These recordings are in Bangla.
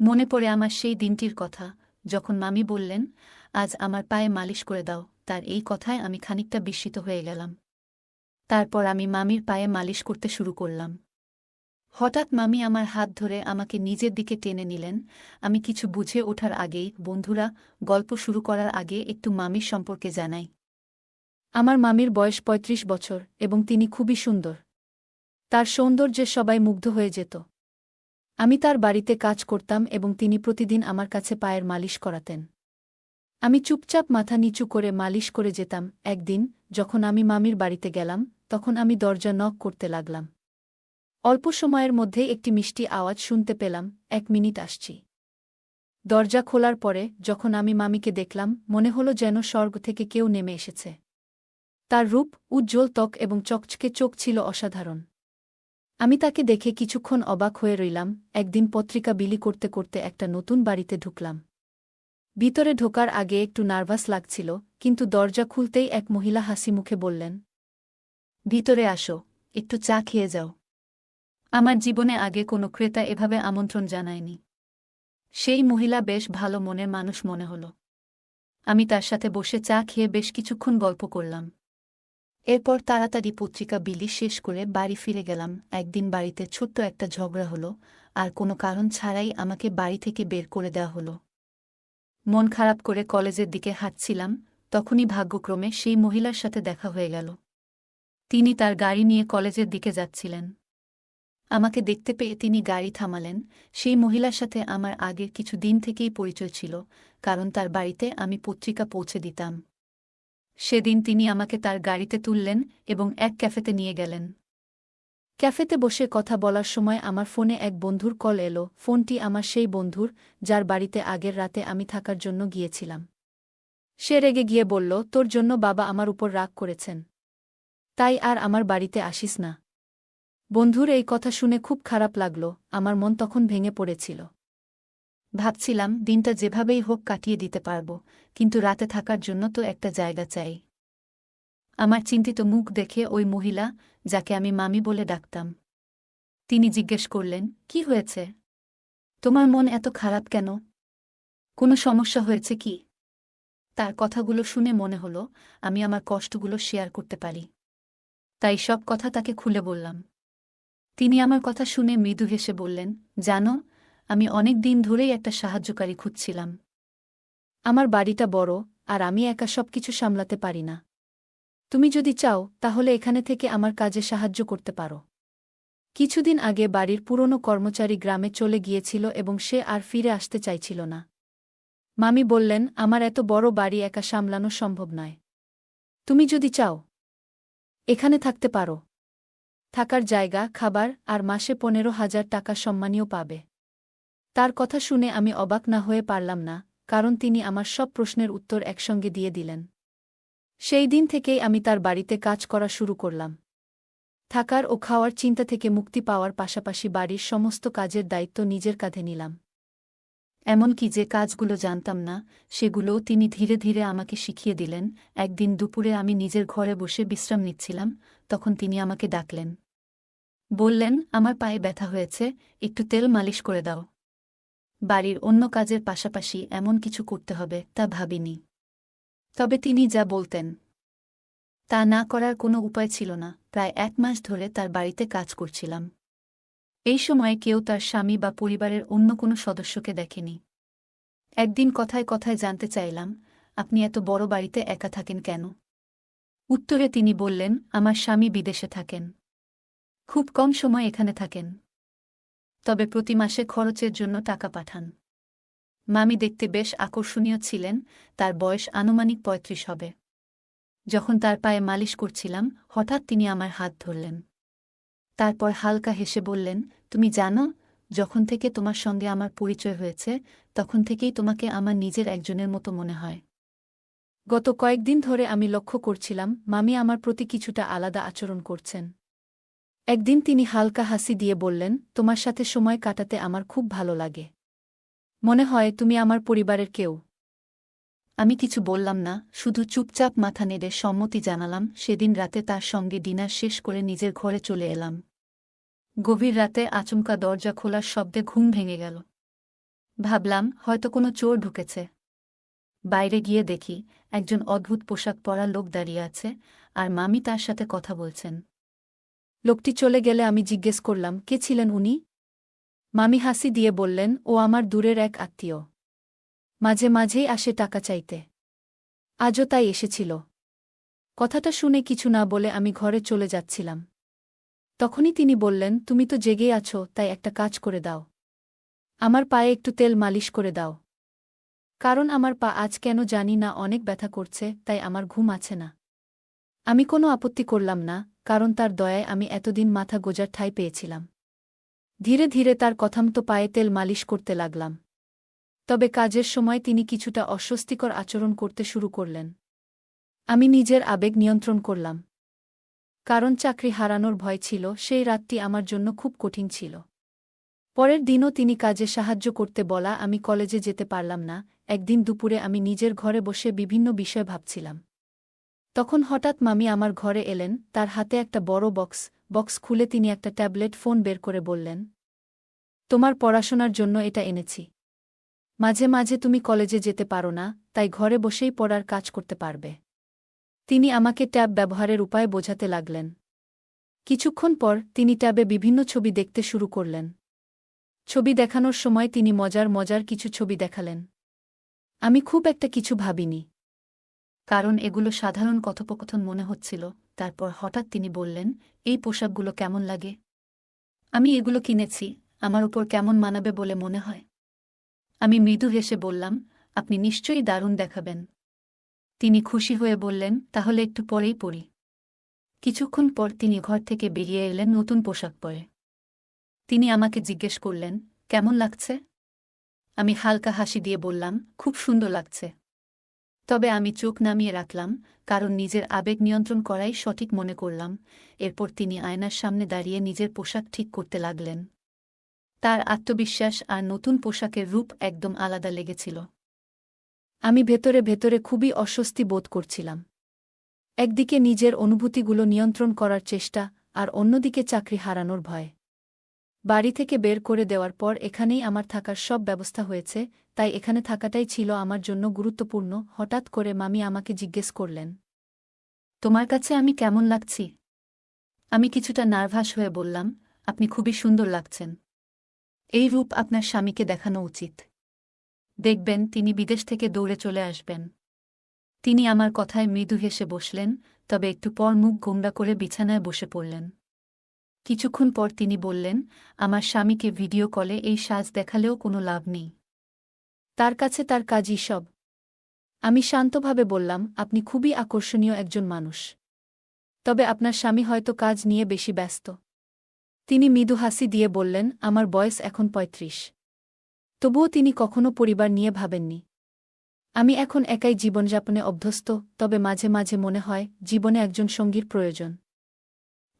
মনে পড়ে আমার সেই দিনটির কথা, যখন মামি বললেন, আজ আমার পায়ে মালিশ করে দাও। তার এই কথায় আমি খানিকটা বিস্মিত হয়ে গেলাম। তারপর আমি মামির পায়ে মালিশ করতে শুরু করলাম। হঠাৎ মামি আমার হাত ধরে আমাকে নিজের দিকে টেনে নিলেন। আমি কিছু বুঝে ওঠার আগেই, বন্ধুরা, গল্প শুরু করার আগে একটু মামির সম্পর্কে জানাই। আমার মামির বয়স ৩৫ বছর এবং তিনি খুবই সুন্দর। তার সৌন্দর্যে সবাই মুগ্ধ হয়ে যেত। আমি তার বাড়িতে কাজ করতাম এবং তিনি প্রতিদিন আমার কাছে পায়ের মালিশ করাতেন। আমি চুপচাপ মাথা নিচু করে মালিশ করে যেতাম। একদিন যখন আমি মামির বাড়িতে গেলাম, তখন আমি দরজা নক করতে লাগলাম। অল্প সময়ের মধ্যেই একটি মিষ্টি আওয়াজ শুনতে পেলাম, ১ মিনিট আসছি। দরজা খোলার পরে যখন আমি মামিকে দেখলাম, মনে হলো যেন স্বর্গ থেকে কেউ নেমে এসেছে। তার রূপ, উজ্জ্বল ত্বক এবং চকচকে চোখ ছিল অসাধারণ। আমি তাকে দেখে কিছুক্ষণ অবাক হয়ে রইলাম। একদিন পত্রিকা বিলি করতে করতে একটা নতুন বাড়িতে ঢুকলাম। ভিতরে ঢোকার আগে একটু নার্ভাস লাগছিল, কিন্তু দরজা খুলতেই এক মহিলা হাসি মুখে বললেন, ভিতরে আসো, একটু চা খেয়ে যাও। আমার জীবনে আগে কোনো ক্রেতা এভাবে আমন্ত্রণ জানায়নি। সেই মহিলা বেশ ভালো মনের মানুষ মনে হল। আমি তার সাথে বসে চা খেয়ে বেশ কিছুক্ষণ গল্প করলাম। এরপর তাড়াতাড়ি পত্রিকা বিলি শেষ করে বাড়ি ফিরে গেলাম। একদিন বাড়িতে ছোট্ট একটা ঝগড়া হলো, আর কোনো কারণ ছাড়াই আমাকে বাড়ি থেকে বের করে দেওয়া হলো। মন খারাপ করে কলেজের দিকে হাঁটছিলাম, তখনই ভাগ্যক্রমে সেই মহিলার সাথে দেখা হয়ে গেল। তিনি তার গাড়ি নিয়ে কলেজের দিকে যাচ্ছিলেন। আমাকে দেখতে পেয়ে তিনি গাড়ি থামালেন। সেই মহিলার সাথে আমার আগের কিছু দিন থেকেই পরিচয় ছিল, কারণ তার বাড়িতে আমি পত্রিকা পৌঁছে দিতাম। সেদিন তিনি আমাকে তার গাড়িতে তুললেন এবং এক ক্যাফেতে নিয়ে গেলেন। ক্যাফেতে বসে কথা বলার সময় আমার ফোনে এক বন্ধুর কল এলো। ফোনটি আমার সেই বন্ধুর, যার বাড়িতে আগের রাতে আমি থাকার জন্য গিয়েছিলাম। সে রেগে গিয়ে বলল, তোর জন্য বাবা আমার উপর রাগ করেছেন, তাই আর আমার বাড়িতে আসিস না। বন্ধুর এই কথা শুনে খুব খারাপ লাগল। আমার মন তখন ভেঙে পড়েছিল। ভাবছিলাম দিনটা যেভাবেই হোক কাটিয়ে দিতে পারব, কিন্তু রাতে থাকার জন্য তো একটা জায়গা চাই। আমার চিন্তিত মুখ দেখে ওই মহিলা, যাকে আমি মামি বলে ডাকতাম, তিনি জিজ্ঞেস করলেন, কি হয়েছে? তোমার মন এত খারাপ কেন? কোনো সমস্যা হয়েছে কি? তার কথাগুলো শুনে মনে হলো আমি আমার কষ্টগুলো শেয়ার করতে পারি। তাই সব কথা তাকে খুলে বললাম। তিনি আমার কথা শুনে মৃদু হেসে বললেন, জানো, আমি অনেক দিন ধরেই একটা সাহায্যকারী খুঁজছিলাম। আমার বাড়িটা বড়, আর আমি একা সবকিছু সামলাতে পারি না। তুমি যদি চাও তাহলে এখানে থেকে আমার কাজে সাহায্য করতে পারো। কিছুদিন আগে বাড়ির পুরনো কর্মচারী গ্রামে চলে গিয়েছিল এবং সে আর ফিরে আসতে চাইছিল না। মামি বললেন, আমার এত বড় বাড়ি একা সামলানো সম্ভব নয়। তুমি যদি চাও এখানে থাকতে পারো। থাকার জায়গা, খাবার আর মাসে ১৫,০০০ টাকা সম্মানীয় পাবে। তার কথা শুনে আমি অবাক না হয়ে পারলাম না, কারণ তিনি আমার সব প্রশ্নের উত্তর একসঙ্গে দিয়ে দিলেন। সেই দিন থেকেই আমি তার বাড়িতে কাজ করা শুরু করলাম। থাকার ও খাওয়ার চিন্তা থেকে মুক্তি পাওয়ার পাশাপাশি বাড়ির সমস্ত কাজের দায়িত্ব নিজের কাঁধে নিলাম। এমনকি যে কাজগুলো জানতাম না, সেগুলোও তিনি ধীরে ধীরে আমাকে শিখিয়ে দিলেন। একদিন দুপুরে আমি নিজের ঘরে বসে বিশ্রাম নিচ্ছিলাম, তখন তিনি আমাকে ডাকলেন। বললেন, আমার পায়ে ব্যথা হয়েছে, একটু তেল মালিশ করে দাও। বাড়ির অন্য কাজের পাশাপাশি এমন কিছু করতে হবে তা ভাবিনি। তবে তিনি যা বলতেন তা না করার কোনো উপায় ছিল না। প্রায় ১ মাস ধরে তার বাড়িতে কাজ করছিলাম। এই সময়ে কেউ তার স্বামী বা পরিবারের অন্য কোনো সদস্যকে দেখেনি। একদিন কথায় কথায় জানতে চাইলাম, আপনি এত বড় বাড়িতে একা থাকেন কেন? উত্তরে তিনি বললেন, আমার স্বামী বিদেশে থাকেন। খুব কম সময় এখানে থাকেন, তবে প্রতি মাসে খরচের জন্য টাকা পাঠান। মামি দেখতে বেশ আকর্ষণীয় ছিলেন, তার বয়স আনুমানিক ৩৫ হবে। যখন তার পায়ে মালিশ করছিলাম, হঠাৎ তিনি আমার হাত ধরলেন। তারপর হালকা হেসে বললেন, তুমি জানো, যখন থেকে তোমার সঙ্গে আমার পরিচয় হয়েছে, তখন থেকেই তোমাকে আমার নিজের একজনের মতো মনে হয়। গত কয়েকদিন ধরে আমি লক্ষ্য করছিলাম মামি আমার প্রতি কিছুটা আলাদা আচরণ করছেন। একদিন তিনি হালকা হাসি দিয়ে বললেন, তোমার সাথে সময় কাটাতে আমার খুব ভালো লাগে। মনে হয় তুমি আমার পরিবারের কেউ। আমি কিছু বললাম না, শুধু চুপচাপ মাথা নেড়ে সম্মতি জানালাম। সেদিন রাতে তার সঙ্গে ডিনার শেষ করে নিজের ঘরে চলে এলাম। গভীর রাতে আচমকা দরজা খোলার শব্দে ঘুম ভেঙে গেল। ভাবলাম হয়তো কোনো চোর ঢুকেছে। বাইরে গিয়ে দেখি একজন অদ্ভুত পোশাক পরা লোক দাঁড়িয়ে আছে, আর মামি তার সাথে কথা বলছেন। লোকটি চলে গেলে আমি জিজ্ঞেস করলাম, কে ছিলেন উনি? মামি হাসি দিয়ে বললেন, ও আমার দূরের এক আত্মীয়। মাঝে মাঝেই আসে টাকা চাইতে। আজও তাই এসেছিল। কথাটা শুনে কিছু না বলে আমি ঘরে চলে যাচ্ছিলাম। তখনই তিনি বললেন, তুমি তো জেগেই আছো, তাই একটা কাজ করে দাও। আমার পায়ে একটু তেল মালিশ করে দাও। কারণ আমার পা আজ কেন জানি না অনেক ব্যথা করছে, তাই আমার ঘুম আছে না। আমি কোনো আপত্তি করলাম না, কারণ তার দয়ায় আমি এতদিন মাথা গোজার ঠাঁই পেয়েছিলাম। ধীরে ধীরে তার কথামতো পায়ে তেল মালিশ করতে লাগলাম। তবে কাজের সময় তিনি কিছুটা অস্বস্তিকর আচরণ করতে শুরু করলেন। আমি নিজের আবেগ নিয়ন্ত্রণ করলাম। কারণ চাকরি হারানোর ভয় ছিল, সেই রাতটি আমার জন্য খুব কঠিন ছিল। পরের দিনও তিনি কাজে সাহায্য করতে বলা আমি কলেজে যেতে পারলাম না। একদিন দুপুরে আমি নিজের ঘরে বসে বিভিন্ন বিষয় ভাবছিলাম। তখন হঠাৎ মামি আমার ঘরে এলেন, তার হাতে একটা বড় বক্স খুলে তিনি একটা ট্যাবলেট ফোন বের করে বললেন, তোমার পড়াশোনার জন্য এটা এনেছি। মাঝে মাঝে তুমি কলেজে যেতে পারো না, তাই ঘরে বসেই পড়ার কাজ করতে পারবে। তিনি আমাকে ট্যাব ব্যবহারের উপায় বোঝাতে লাগলেন। কিছুক্ষণ পর তিনি ট্যাবে বিভিন্ন ছবি দেখতে শুরু করলেন। ছবি দেখানোর সময় তিনি মজার মজার কিছু ছবি দেখালেন। আমি খুব একটা কিছু ভাবিনি, কারণ এগুলো সাধারণ কথোপকথন মনে হচ্ছিল। তারপর হঠাৎ তিনি বললেন, এই পোশাকগুলো কেমন লাগে? আমি এগুলো কিনেছি, আমার উপর কেমন মানাবে বলে মনে হয়? আমি মৃদু হেসে বললাম, আপনি নিশ্চয়ই দারুণ দেখাবেন। তিনি খুশি হয়ে বললেন, তাহলে একটু পরেই পরি। কিছুক্ষণ পর তিনি ঘর থেকে বেরিয়ে এলেন নতুন পোশাক পরে। তিনি আমাকে জিজ্ঞেস করলেন, কেমন লাগছে? আমি হালকা হাসি দিয়ে বললাম, খুব সুন্দর লাগছে। তবে আমি চোখ নামিয়ে রাখলাম, কারণ নিজের আবেগ নিয়ন্ত্রণ করাই সঠিক মনে করলাম। এরপর তিনি আয়নার সামনে দাঁড়িয়ে নিজের পোশাক ঠিক করতে লাগলেন। তার আত্মবিশ্বাস আর নতুন পোশাকের রূপ একদম আলাদা লেগেছিল। আমি ভেতরে ভেতরে খুবই অস্বস্তি বোধ করছিলাম। একদিকে নিজের অনুভূতিগুলো নিয়ন্ত্রণ করার চেষ্টা, আর অন্যদিকে চাকরি হারানোর ভয়। বাড়ি থেকে বের করে দেওয়ার পর এখানেই আমার থাকার সব ব্যবস্থা হয়েছে, তাই এখানে থাকাটাই ছিল আমার জন্য গুরুত্বপূর্ণ। হঠাৎ করে মামি আমাকে জিজ্ঞেস করলেন, তোমার কাছে আমি কেমন লাগছি? আমি কিছুটা নার্ভাস হয়ে বললাম, আপনি খুবই সুন্দর লাগছেন। এই রূপ আপনার স্বামীকে দেখানো উচিত। দেখবেন তিনি বিদেশ থেকে দৌড়ে চলে আসবেন। তিনি আমার কথায় মৃদু হেসে বসলেন, তবে একটু পর মুখ গোমড়া করে বিছানায় বসে পড়লেন। কিছুক্ষণ পর তিনি বললেন, আমার স্বামীকে ভিডিও কলে এই সাজ দেখালেও কোনো লাভ নেই। তার কাছে তার কাজই সব। আমি শান্তভাবে বললাম, আপনি খুবই আকর্ষণীয় একজন মানুষ। তবে আপনার স্বামী হয়তো কাজ নিয়ে বেশি ব্যস্ত। তিনি মৃদু হাসি দিয়ে বললেন, আমার বয়স এখন ৩৫। তবুও তিনি কখনো পরিবার নিয়ে ভাবেননি। আমি এখন একাই জীবনযাপনে অভ্যস্ত, তবে মাঝে মাঝে মনে হয় জীবনে একজন সঙ্গীর প্রয়োজন,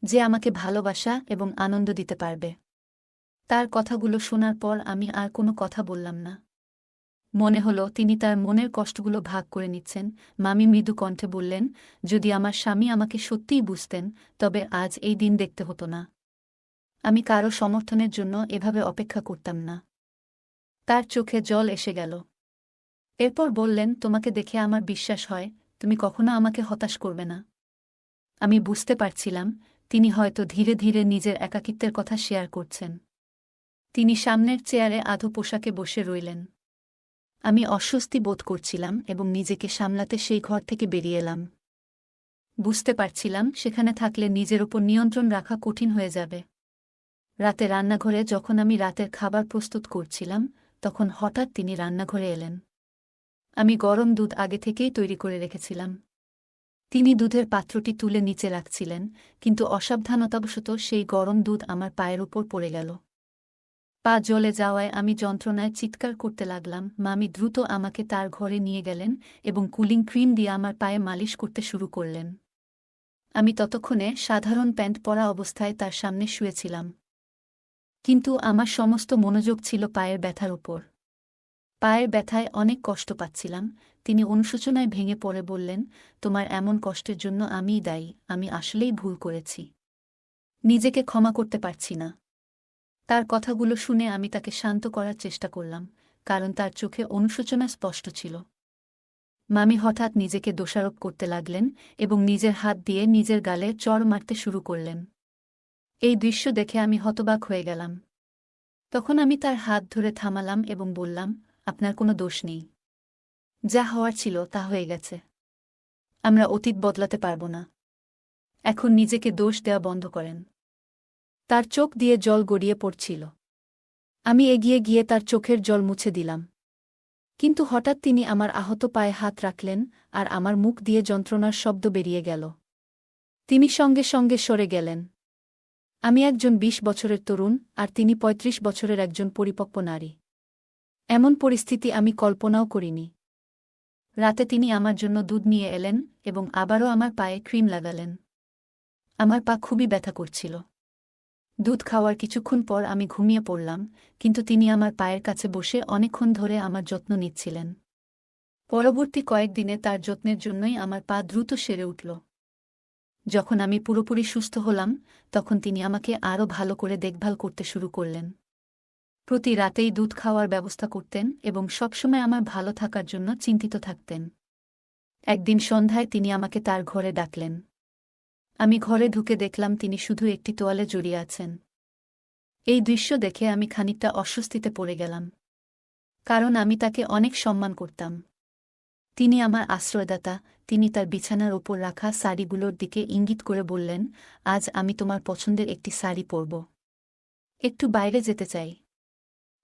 যে আমাকে ভালোবাসা এবং আনন্দ দিতে পারবে। তার কথাগুলো শোনার পর আমি আর কোনো কথা বললাম না। মনে হলো তিনি তার মনের কষ্টগুলো ভাগ করে নিচ্ছেন। মামি মৃদু কণ্ঠে বললেন, যদি আমার স্বামী আমাকে সত্যিই বুঝতেন, তবে আজ এই দিন দেখতে হতো না। আমি কারো সমর্থনের জন্য এভাবে অপেক্ষা করতাম না। তার চোখে জল এসে গেল। এরপর বললেন, তোমাকে দেখে আমার বিশ্বাস হয় তুমি কখনো আমাকে হতাশ করবে না। আমি বুঝতে পারছিলাম তিনি হয়তো ধীরে ধীরে নিজের একাকিত্বের কথা শেয়ার করছেন। তিনি সামনের চেয়ারে আধো পোশাকে বসে রইলেন। আমি অস্বস্তি বোধ করছিলাম এবং নিজেকে সামলাতে সেই ঘর থেকে বেরিয়ে এলাম। বুঝতে পারছিলাম সেখানে থাকলে নিজের ওপর নিয়ন্ত্রণ রাখা কঠিন হয়ে যাবে। রাতে রান্নাঘরে যখন আমি রাতের খাবার প্রস্তুত করছিলাম, তখন হঠাৎ তিনি রান্নাঘরে এলেন। আমি গরম দুধ আগে থেকেই তৈরি করে রেখেছিলাম। তিনি দুধের পাত্রটি তুলে নিচে রাখছিলেন, কিন্তু অসাবধানতাবশত সেই গরম দুধ আমার পায়ের ওপর পড়ে গেল। পা জ্বলে যাওয়ায় আমি যন্ত্রণায় চিৎকার করতে লাগলাম। মামি দ্রুত আমাকে তার ঘরে নিয়ে গেলেন এবং কুলিং ক্রিম দিয়ে আমার পায়ে মালিশ করতে শুরু করলেন। আমি ততক্ষণে সাধারণ প্যান্ট পরা অবস্থায় তার সামনে শুয়েছিলাম। কিন্তু আমার সমস্ত মনোযোগ ছিল পায়ের ব্যথার উপর। পায়ের ব্যথায় অনেক কষ্ট পাচ্ছিলাম। তিনি অনুশোচনায় ভেঙে পড়ে বললেন, তোমার এমন কষ্টের জন্য আমিই দায়ী, আমি আসলেই ভুল করেছি। নিজেকে ক্ষমা করতে পারছি না। তার কথাগুলো শুনে আমি তাকে শান্ত করার চেষ্টা করলাম, কারণ তার চোখে অনুশোচনা স্পষ্ট ছিল। মামি হঠাৎ নিজেকে দোষারোপ করতে লাগলেন এবং নিজের হাত দিয়ে নিজের গালে চড় মারতে শুরু করলেন। এই দৃশ্য দেখে আমি হতবাক হয়ে গেলাম। তখন আমি তার হাত ধরে থামালাম এবং বললাম, আপনার কোনো দোষ নেই। যা হওয়ার ছিল তা হয়ে গেছে। আমরা অতীত বদলাতে পারব না। এখন নিজেকে দোষ দেওয়া বন্ধ করেন। তার চোখ দিয়ে জল গড়িয়ে পড়ছিল। আমি এগিয়ে গিয়ে তার চোখের জল মুছে দিলাম। কিন্তু হঠাৎ তিনি আমার আহত পায়ে হাত রাখলেন আর আমার মুখ দিয়ে যন্ত্রণার শব্দ বেরিয়ে গেল। তিনি সঙ্গে সঙ্গে সরে গেলেন। আমি একজন ২০ বছরের তরুণ আর তিনি ৩৫ বছরের একজন পরিপক্ব নারী। এমন পরিস্থিতি আমি কল্পনাও করিনি। রাতে তিনি আমার জন্য দুধ নিয়ে এলেন এবং আবারও আমার পায়ে ক্রিম লাগালেন। আমার পা খুবই ব্যথা করছিল। দুধ খাওয়ার কিছুক্ষণ পর আমি ঘুমিয়ে পড়লাম, কিন্তু তিনি আমার পায়ের কাছে বসে অনেকক্ষণ ধরে আমার যত্ন নিচ্ছিলেন। পরবর্তী কয়েকদিনে তার যত্নের জন্যই আমার পা দ্রুত সেরে উঠল। যখন আমি পুরোপুরি সুস্থ হলাম, তখন তিনি আমাকে আরও ভালো করে দেখভাল করতে শুরু করলেন। প্রতি রাতেই দুধ খাওয়ার ব্যবস্থা করতেন এবং সবসময় আমার ভালো থাকার জন্য চিন্তিত থাকতেন। একদিন সন্ধ্যায় তিনি আমাকে তার ঘরে ডাকলেন। আমি ঘরে ঢুকে দেখলাম তিনি শুধু একটি তোয়ালে জড়িয়ে আছেন। এই দৃশ্য দেখে আমি খানিকটা অস্বস্তিতে পড়ে গেলাম, কারণ আমি তাকে অনেক সম্মান করতাম। তিনি আমার আশ্রয়দাতা। তিনি তার বিছানার ওপর রাখা শাড়িগুলোর দিকে ইঙ্গিত করে বললেন, আজ আমি তোমার পছন্দের একটি শাড়ি পরব। একটু বাইরে যেতে চাই,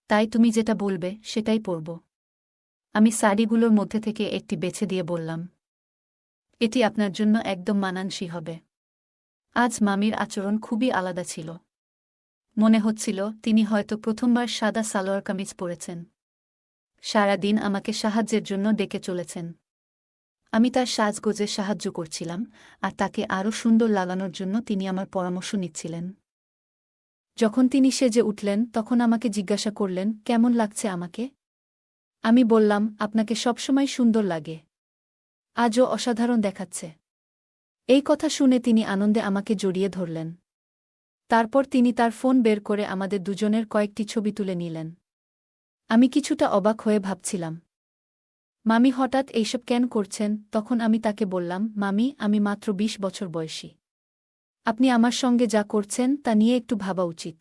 তাই তুমি যেটা বলবে সেটাই পরব। আমি শাড়িগুলোর মধ্যে থেকে একটি বেছে দিয়ে বললাম, এটি আপনার জন্য একদম মানানসই হবে। আজ মামির আচরণ খুবই আলাদা ছিল। মনে হচ্ছিল তিনি হয়তো প্রথমবার সাদা সালোয়ার কামিজ পরেছেন। সারা দিন আমাকে সাহায্যের জন্য ডেকে চলেছেন। আমি তার সাজগোজে সাহায্য করছিলাম, আর তাকে আরও সুন্দর লাগানোর জন্য তিনি আমার পরামর্শ নিচ্ছিলেন। যখন তিনি সেজে উঠলেন, তখন আমাকে জিজ্ঞাসা করলেন, কেমন লাগছে আমাকে? আমি বললাম, আপনাকে সবসময় সুন্দর লাগে। আজও অসাধারণ দেখাচ্ছে। এই কথা শুনে তিনি আনন্দে আমাকে জড়িয়ে ধরলেন। তারপর তিনি তার ফোন বের করে আমাদের দুজনের কয়েকটি ছবি তুলে নিলেন। আমি কিছুটা অবাক হয়ে ভাবছিলাম, মামি হঠাৎ এইসব কেন করছেন? তখন আমি তাকে বললাম, মামি, আমি মাত্র ২০ বছর বয়সী। আপনি আমার সঙ্গে যা করছেন তা নিয়ে একটু ভাবা উচিত।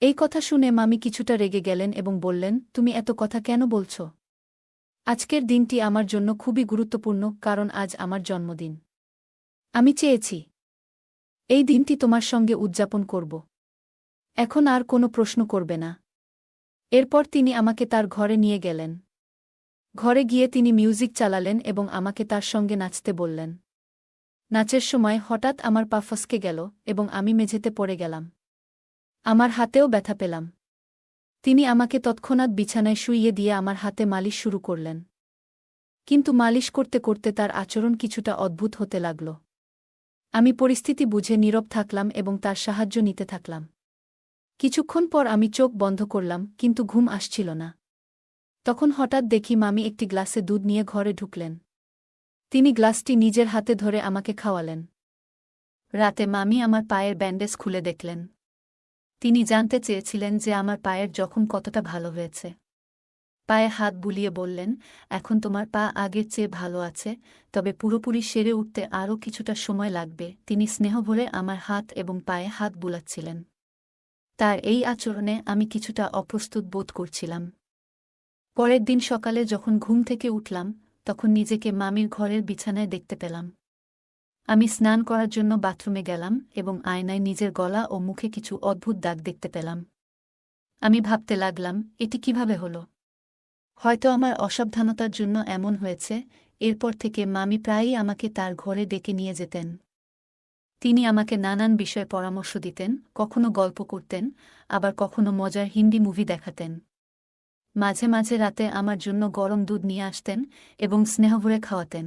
এই কথা শুনে মামি কিছুটা রেগে গেলেন এবং বললেন, তুমি এত কথা কেন বলছ? আজকের দিনটি আমার জন্য খুবই গুরুত্বপূর্ণ, কারণ আজ আমার জন্মদিন। আমি চেয়েছি এই দিনটি তোমার সঙ্গে উদযাপন করব। এখন আর কোনো প্রশ্ন করবে না। এরপর তিনি আমাকে তার ঘরে নিয়ে গেলেন। ঘরে গিয়ে তিনি মিউজিক চালালেন এবং আমাকে তার সঙ্গে নাচতে বললেন। নাচের সময় হঠাৎ আমার পা ফসকে গেল এবং আমি মেঝেতে পড়ে গেলাম। আমার হাতেও ব্যথা পেলাম। তিনি আমাকে তৎক্ষণাৎ বিছানায় শুইয়ে দিয়ে আমার হাতে মালিশ শুরু করলেন। কিন্তু মালিশ করতে করতে তার আচরণ কিছুটা অদ্ভুত হতে লাগল। আমি পরিস্থিতি বুঝে নীরব থাকলাম এবং তার সাহায্য নিতে থাকলাম। কিছুক্ষণ পর আমি চোখ বন্ধ করলাম, কিন্তু ঘুম আসছিল না। তখন হঠাৎ দেখি মামি একটি গ্লাসে দুধ নিয়ে ঘরে ঢুকলেন। তিনি গ্লাসটি নিজের হাতে ধরে আমাকে খাওয়ালেন। রাতে মামি আমার পায়ের ব্যান্ডেজ খুলে দেখলেন। তিনি জানতে চেয়েছিলেন যে আমার পায়ের জখম কতটা ভালো হয়েছে। পায়ে হাত বুলিয়ে বললেন, এখন তোমার পা আগের চেয়ে ভালো আছে, তবে পুরোপুরি সেরে উঠতে আরও কিছুটা সময় লাগবে। তিনি স্নেহভরে আমার হাত এবং পায়ে হাত বুলাচ্ছিলেন। তার এই আচরণে আমি কিছুটা অপ্রস্তুত বোধ করছিলাম। পরের দিন সকালে যখন ঘুম থেকে উঠলাম, তখন নিজেকে মামির ঘরের বিছানায় দেখতে পেলাম। আমি স্নান করার জন্য বাথরুমে গেলাম এবং আয়নায় নিজের গলা ও মুখে কিছু অদ্ভুত দাগ দেখতে পেলাম। আমি ভাবতে লাগলাম, এটি কিভাবে হলো? হয়তো আমার অসাবধানতার জন্য এমন হয়েছে। এরপর থেকে মামি প্রায়ই আমাকে তার ঘরে ডেকে নিয়ে যেতেন। তিনি আমাকে নানান বিষয়ে পরামর্শ দিতেন, কখনো গল্প করতেন, আবার কখনো মজার হিন্দি মুভি দেখাতেন। মাঝে মাঝে রাতে আমার জন্য গরম দুধ নিয়ে আসতেন এবং স্নেহভরে খাওয়াতেন।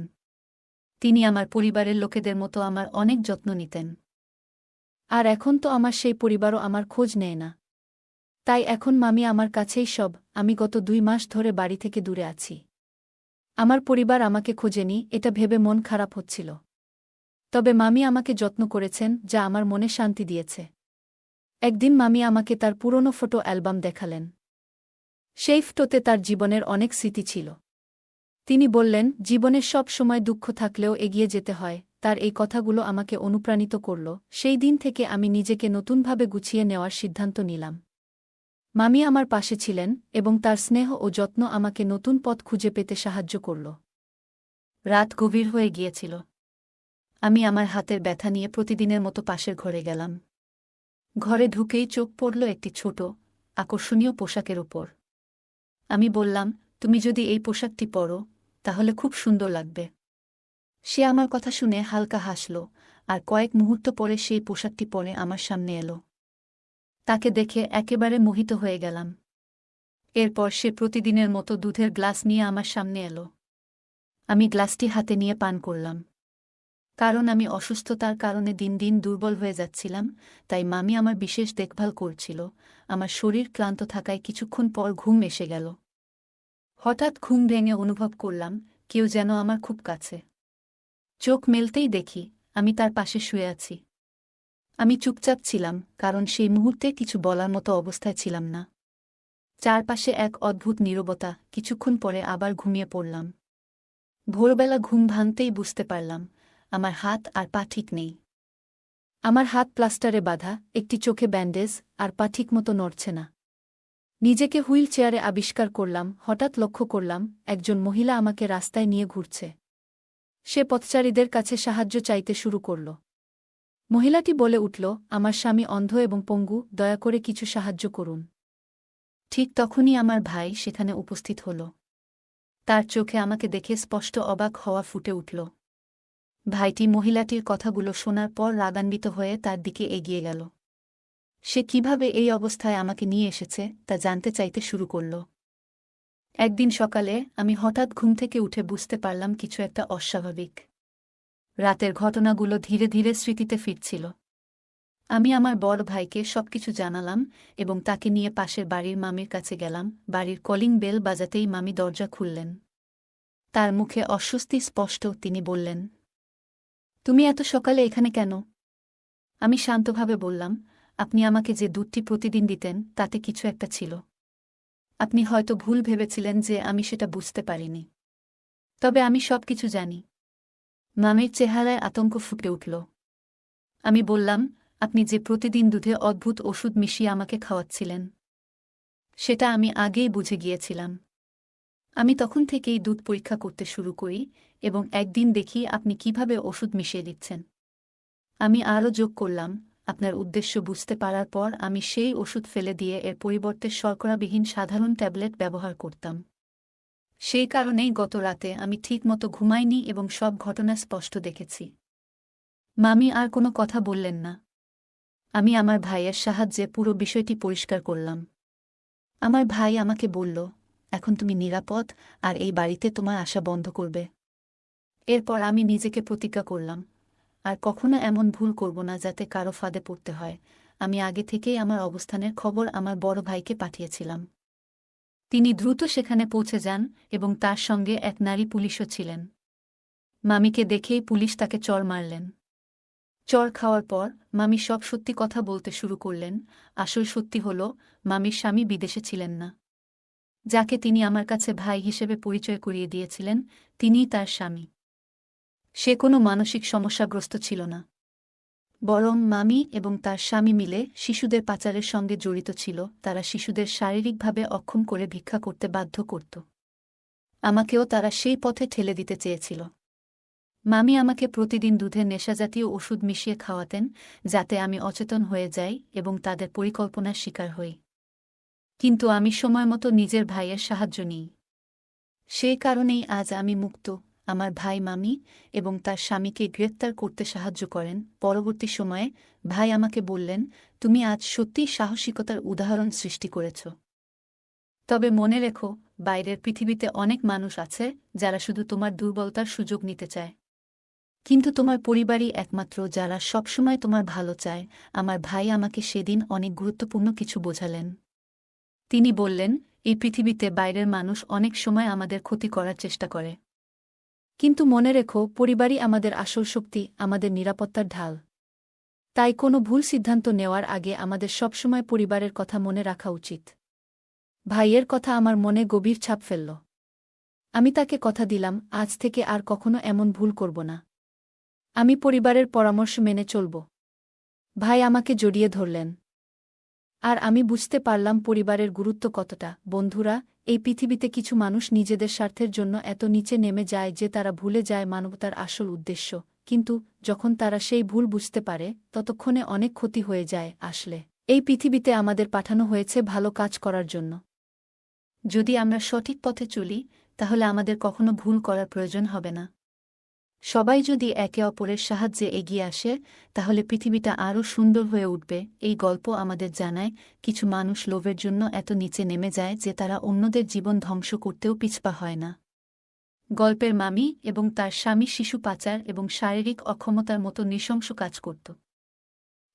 তিনি আমার পরিবারের লোকেদের মতো আমার অনেক যত্ন নিতেন। আর এখন তো আমার সেই পরিবারও আমার খোঁজ নেয় না। তাই এখন মামি আমার কাছেই সব। আমি গত ২ মাস ধরে বাড়ি থেকে দূরে আছি। আমার পরিবার আমাকে খোঁজেনি, এটা ভেবে মন খারাপ হচ্ছিল। তবে মামি আমাকে যত্ন করেছেন, যা আমার মনে শান্তি দিয়েছে। একদিন মামি আমাকে তার পুরনো ফটো অ্যালবাম দেখালেন। সেই ফটোতে তার জীবনের অনেক স্মৃতি ছিল। তিনি বললেন, জীবনের সব সময় দুঃখ থাকলেও এগিয়ে যেতে হয়। তার এই কথাগুলো আমাকে অনুপ্রাণিত করল। সেই দিন থেকে আমি নিজেকে নতুনভাবে গুছিয়ে নেওয়ার সিদ্ধান্ত নিলাম। মামি আমার পাশে ছিলেন এবং তার স্নেহ ও যত্ন আমাকে নতুন পথ খুঁজে পেতে সাহায্য করল। রাত গভীর হয়ে গিয়েছিল। আমি আমার হাতের ব্যথা নিয়ে প্রতিদিনের মতো পাশের ঘরে গেলাম। ঘরে ঢুকেই চোখ পড়ল একটি ছোট, আকর্ষণীয় পোশাকের উপর। আমি বললাম, তুমি যদি এই পোশাকটি পরো তাহলে খুব সুন্দর লাগবে। সে আমার কথা শুনে হালকা হাসল, আর কয়েক মুহূর্ত পরে সেই পোশাকটি পরে আমার সামনে এলো। তাকে দেখে একেবারে মোহিত হয়ে গেলাম। এরপর সে প্রতিদিনের মতো দুধের গ্লাস নিয়ে আমার সামনে এলো। আমি গ্লাসটি হাতে নিয়ে পান করলাম। কারণ আমি অসুস্থতার কারণে দিন দিন দুর্বল হয়ে যাচ্ছিলাম, তাই মামি আমার বিশেষ দেখভাল করছিল। আমার শরীর ক্লান্ত থাকায় কিছুক্ষণ পর ঘুম এসে গেল। হঠাৎ ঘুম ভেঙে অনুভব করলাম কেউ যেন আমার খুব কাছে। চোখ মেলতেই দেখি আমি তার পাশে শুয়ে আছি। আমি চুপচাপ ছিলাম, কারণ সেই মুহূর্তে কিছু বলার মতো অবস্থায় ছিলাম না। চারপাশে এক অদ্ভুত নীরবতা। কিছুক্ষণ পরে আবার ঘুমিয়ে পড়লাম। ভোরবেলা ঘুম ভাঙতেই বুঝতে পারলাম আমার হাত আর পা ঠিক নেই। আমার হাত প্লাস্টারে বাঁধা, একটি চোখে ব্যান্ডেজ, আর পা ঠিকমতো নড়ছে না। নিজেকে হুইল চেয়ারে আবিষ্কার করলাম। হঠাৎ লক্ষ্য করলাম একজন মহিলা আমাকে রাস্তায় নিয়ে ঘুরছে। সে পথচারীদের কাছে সাহায্য চাইতে শুরু করল। মহিলাটি বলে উঠল, আমার স্বামী অন্ধ এবং পঙ্গু, দয়া করে কিছু সাহায্য করুন। ঠিক তখনই আমার ভাই সেখানে উপস্থিত হল। তার চোখে আমাকে দেখে স্পষ্ট অবাক হওয়া ফুটে উঠল। ভাইটি মহিলাটির কথাগুলো শোনার পর রাগান্বিত হয়ে তার দিকে এগিয়ে গেল। সে কিভাবে এই অবস্থায় আমাকে নিয়ে এসেছে তা জানতে চাইতে শুরু করল। একদিন সকালে আমি হঠাৎ ঘুম থেকে উঠে বুঝতে পারলাম কিছু একটা অস্বাভাবিক। রাতের ঘটনাগুলো ধীরে ধীরে স্মৃতিতে ফিরছিল। আমি আমার বড় ভাইকে সবকিছু জানালাম এবং তাকে নিয়ে পাশের বাড়ির মামির কাছে গেলাম। বাড়ির কলিং বেল বাজাতেই মামি দরজা খুললেন। তার মুখে অস্বস্তি স্পষ্ট। তিনি বললেন, তুমি এত সকালে এখানে কেন? আমি শান্তভাবে বললাম, আপনি আমাকে যে দুধটি প্রতিদিন দিতেন তাতে কিছু একটা ছিল। আপনি হয়তো ভুল ভেবেছিলেন যে আমি সেটা বুঝতে পারিনি। তবে আমি সবকিছু জানি। মামির চেহারায় আতঙ্ক ফুটে উঠল। আমি বললাম, আপনি যে প্রতিদিন দুধে অদ্ভুত ওষুধ মিশিয়ে আমাকে খাওয়াচ্ছিলেন সেটা আমি আগেই বুঝে গিয়েছিলাম। আমি তখন থেকেই দুধ পরীক্ষা করতে শুরু করি এবং একদিন দেখি আপনি কিভাবে ওষুধ মিশিয়ে দিচ্ছেন। আমি আরও যোগ করলাম, আপনার উদ্দেশ্য বুঝতে পারার পর আমি সেই ওষুধ ফেলে দিয়ে এর পরিবর্তে শর্করাবিহীন সাধারণ ট্যাবলেট ব্যবহার করতাম। সেই কারণেই গত রাতে আমি ঠিকমতো ঘুমাইনি এবং সব ঘটনা স্পষ্ট দেখেছি। মামি আর কোনো কথা বললেন না। আমি আমার ভাইয়ের সাহায্যে পুরো বিষয়টি পরিষ্কার করলাম। আমার ভাই আমাকে বলল, এখন তুমি নিরাপদ আর এই বাড়িতে তোমার আসা বন্ধ করবে। এরপর আমি নিজেকে প্রতিজ্ঞা করলাম, আর কখনো এমন ভুল করব না যাতে কারো ফাঁদে পড়তে হয়। আমি আগে থেকেই আমার অবস্থানের খবর আমার বড় ভাইকে পাঠিয়েছিলাম। তিনি দ্রুত সেখানে পৌঁছে যান এবং তার সঙ্গে এক নারী পুলিশও ছিলেন। মামিকে দেখেই পুলিশ তাকে চড় মারলেন। চড় খাওয়ার পর মামি সব সত্যি কথা বলতে শুরু করলেন। আসল সত্যি হল, মামির স্বামী বিদেশে ছিলেন না। যাকে তিনি আমার কাছে ভাই হিসেবে পরিচয় করিয়ে দিয়েছিলেন তিনিই তার স্বামী। সে কোনো মানসিক সমস্যাগ্রস্ত ছিল না, বরং মামি এবং তার স্বামী মিলে শিশুদের পাচারের সঙ্গে জড়িত ছিল। তারা শিশুদের শারীরিকভাবে অক্ষম করে ভিক্ষা করতে বাধ্য করত। আমাকেও তারা সেই পথে ঠেলে দিতে চেয়েছিল। মামি আমাকে প্রতিদিন দুধে নেশাজাতীয় ওষুধ মিশিয়ে খাওয়াতেন, যাতে আমি অচেতন হয়ে যাই এবং তাদের পরিকল্পনার শিকার হই। কিন্তু আমি সময়মতো নিজের ভাইয়ের সাহায্য নিই। সেই কারণেই আজ আমি মুক্ত। আমার ভাই মামি এবং তার স্বামীকে গ্রেপ্তার করতে সাহায্য করেন। পরবর্তী সময়ে ভাই আমাকে বললেন, তুমি আজ সত্যিই সাহসিকতার উদাহরণ সৃষ্টি করেছ। তবে মনে রেখো, বাইরের পৃথিবীতে অনেক মানুষ আছে যারা শুধু তোমার দুর্বলতার সুযোগ নিতে চায়। কিন্তু তোমার পরিবারই একমাত্র যারা সবসময় তোমার ভালো চায়। আমার ভাই আমাকে সেদিন অনেক গুরুত্বপূর্ণ কিছু বোঝালেন। তিনি বললেন, এই পৃথিবীতে বাইরের মানুষ অনেক সময় আমাদের ক্ষতি করার চেষ্টা করে, কিন্তু মনে রেখো, পরিবারই আমাদের আসল শক্তি, আমাদের নিরাপত্তার ঢাল। তাই কোনো ভুল সিদ্ধান্ত নেওয়ার আগে আমাদের সবসময় পরিবারের কথা মনে রাখা উচিত। ভাইয়ের কথা আমার মনে গভীর ছাপ ফেলল। আমি তাকে কথা দিলাম, আজ থেকে আর কখনো এমন ভুল করব না। আমি পরিবারের পরামর্শ মেনে চলব। ভাই আমাকে জড়িয়ে ধরলেন। আর আমি বুঝতে পারলাম পরিবারের গুরুত্ব কতটা। বন্ধুরা, এই পৃথিবীতে কিছু মানুষ নিজেদের স্বার্থের জন্য এত নিচে নেমে যায় যে তারা ভুলে যায় মানবতার আসল উদ্দেশ্য। কিন্তু যখন তারা সেই ভুল বুঝতে পারে, ততক্ষণে অনেক ক্ষতি হয়ে যায়। আসলে এই পৃথিবীতে আমাদের পাঠানো হয়েছে ভালো কাজ করার জন্য। যদি আমরা সঠিক পথে চলি, তাহলে আমাদের কখনো ভুল করার প্রয়োজন হবে না। সবাই যদি একে অপরের সাহায্যে এগিয়ে আসে, তাহলে পৃথিবীটা আরও সুন্দর হয়ে উঠবে। এই গল্প আমাদের জানায়, কিছু মানুষ লোভের জন্য এত নিচে নেমে যায় যে তারা অন্যদের জীবন ধ্বংস করতেও পিছপা হয় না। গল্পের মামি এবং তার স্বামী শিশু পাচার এবং শারীরিক অক্ষমতার মতো নৃশংস কাজ করত।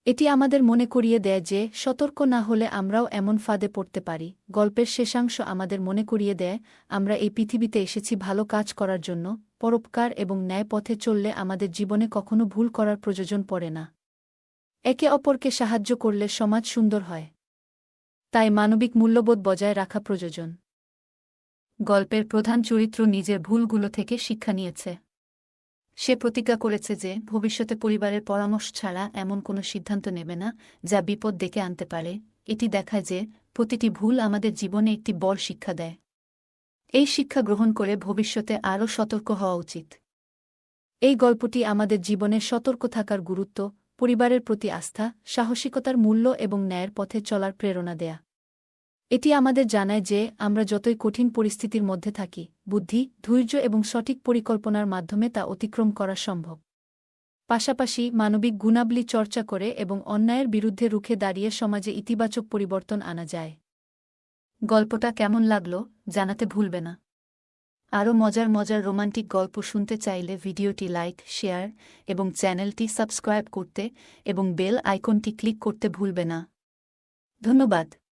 এটি আমাদের মনে করিয়ে দেয় যে সতর্ক না হলে আমরাও এমন ফাঁদে পড়তে পারি। গল্পের শেষাংশ আমাদের মনে করিয়ে দেয়, আমরা এই পৃথিবীতে এসেছি ভালো কাজ করার জন্য। পরোপকার এবং ন্যায় পথে চললে আমাদের জীবনে কখনো ভুল করার প্রয়োজন পড়ে না। একে অপরকে সাহায্য করলে সমাজ সুন্দর হয়। তাই মানবিক মূল্যবোধ বজায় রাখা প্রয়োজন। গল্পের প্রধান চরিত্র নিজের ভুলগুলো থেকে শিক্ষা নিয়েছে। সে প্রতিজ্ঞা করেছে যে ভবিষ্যতে পরিবারের পরামর্শ ছাড়া এমন কোনো সিদ্ধান্ত নেবে না যা বিপদ ডেকে আনতে পারে। এটি দেখায় যে প্রতিটি ভুল আমাদের জীবনে একটি বড় শিক্ষা দেয়। এই শিক্ষা গ্রহণ করে ভবিষ্যতে আরও সতর্ক হওয়া উচিত। এই গল্পটি আমাদের জীবনে সতর্ক থাকার গুরুত্ব, পরিবারের প্রতি আস্থা, সাহসিকতার মূল্য এবং ন্যায়ের পথে চলার প্রেরণা দেয়া। এটি আমাদের জানায় যে আমরা যতই কঠিন পরিস্থিতির মধ্যে থাকি, বুদ্ধি, ধৈর্য এবং সঠিক পরিকল্পনার মাধ্যমে তা অতিক্রম করা সম্ভব। পাশাপাশি মানবিক গুণাবলী চর্চা করে এবং অন্যায়ের বিরুদ্ধে রুখে দাঁড়িয়ে সমাজে ইতিবাচক পরিবর্তন আনা যায়। গল্পটা কেমন লাগলো জানাতে ভুলবে না। আরও মজার মজার রোমান্টিক গল্প শুনতে চাইলে ভিডিওটি লাইক, শেয়ার এবং চ্যানেলটি সাবস্ক্রাইব করতে এবং বেল আইকনটি ক্লিক করতে ভুলবে না। ধন্যবাদ।